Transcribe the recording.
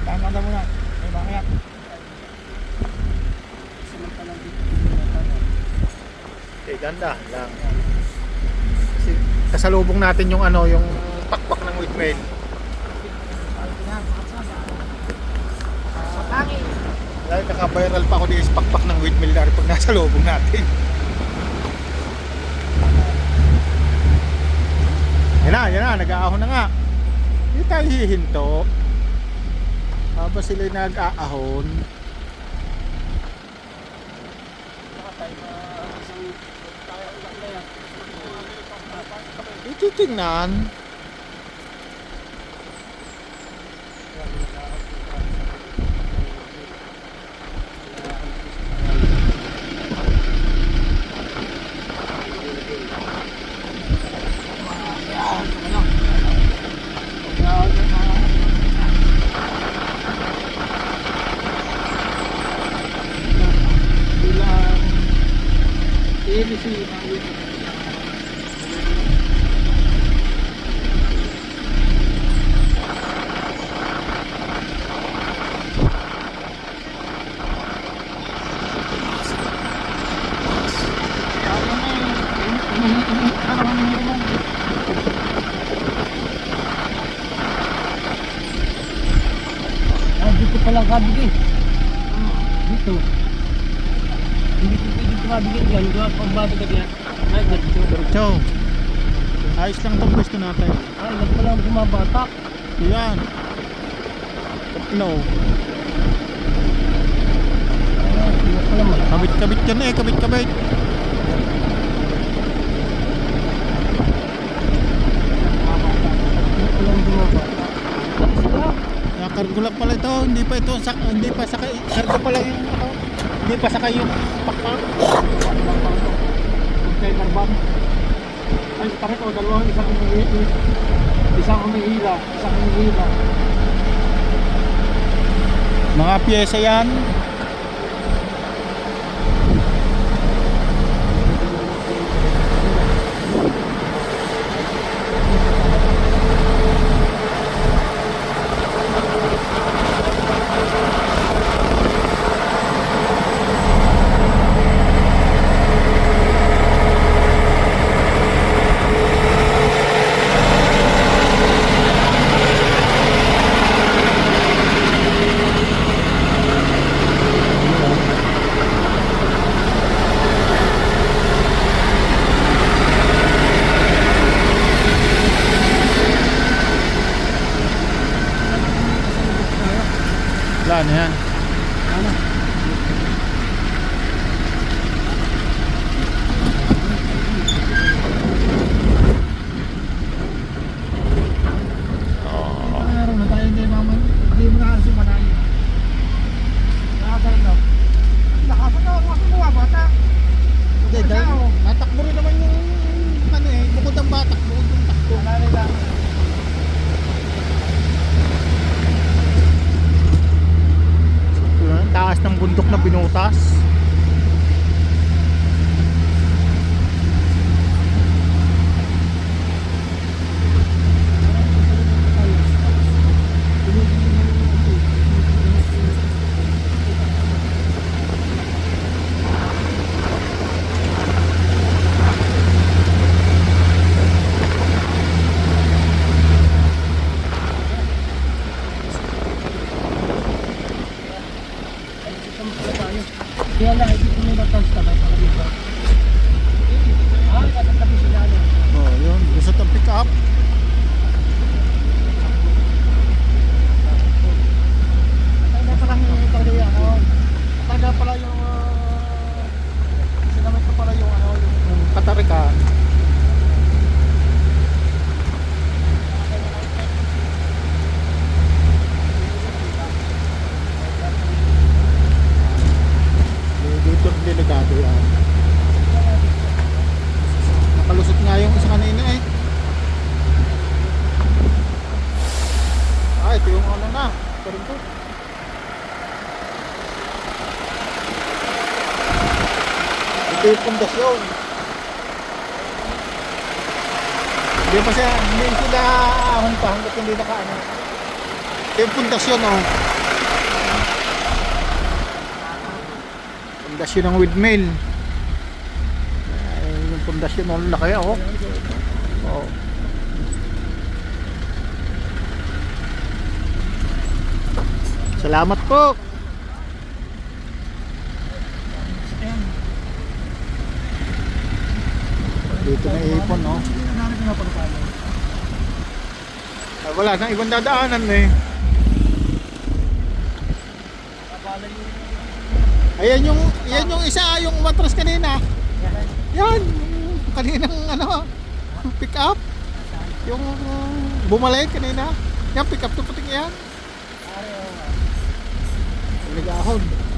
Tama na muna. May bakit. Okay, ganda lang. Kasi kasalubong natin yung ano, yung pakpak ng wheatmeal. Dahil naka-viral pa ako di is pakpak ng wheatmeal na rin pag nasa lubong natin. Yan na, nag-aahon na nga. Hindi tayo hihinto. Habang sila'y nag-aahon. Ititingnan. Dito palang kabigay. Dito. Hindi ko pwede tumabigay dyan. Gawa pang babigat yan. Ay, dito. Diretso. Ayos lang itong pwesto natin. Ay, lag pa lang bumabatak. Yan. No. Lag pa lang. Kabit-kabit yan eh. Kabit-kabit. Lag pa lang bumabatak. Kargo lang pala ito, hindi pa ito hindi pa sakay. Kargo pa lang yung ano, hindi pa sakay yung pakpak. Container van. Ay, pare ko, dalawang isang umihila. Isang umihila. Mga piyesa yan. Wala na yan. Ano? Meron na tayo hindi naman. Hindi mo na kasi manayin. Nakakaroon daw. Nakasal na ako mga bata. Hindi, dahil natakbo rin naman yung ano eh, bukod ang batak, bukod yung takbo. Alalay lang. Taas ng bundok na binutas. Kaya lang, hindi ko nila tapos tabay para dito. Ay, katatabi sila. up. Taga pala yung talaga yung ano. Taga pala yung sinamit ko pala yung ano yung Katarikan. Dito delikado yan. Nakalusot nga yung isa kanina eh. Ah, ito yung ano na. Ito rin to. Ito yung pundasyon. Hindi pa siya, hindi sila ahon pa hanggat hindi nakaano. Ito yung pundasyon oh. Pundasyon ng windmill. Ay, yung pundasyon ng laki oh. Oh. Salamat po. Dito na ipon no. Ay, wala nang ibang dadaanan eh. Ayan yung isa, yung umatras kanina. Yan, yung kaninang ano, pick up. Yung bumalik kanina. Yan, pick up to puting yan. Nag-ahon.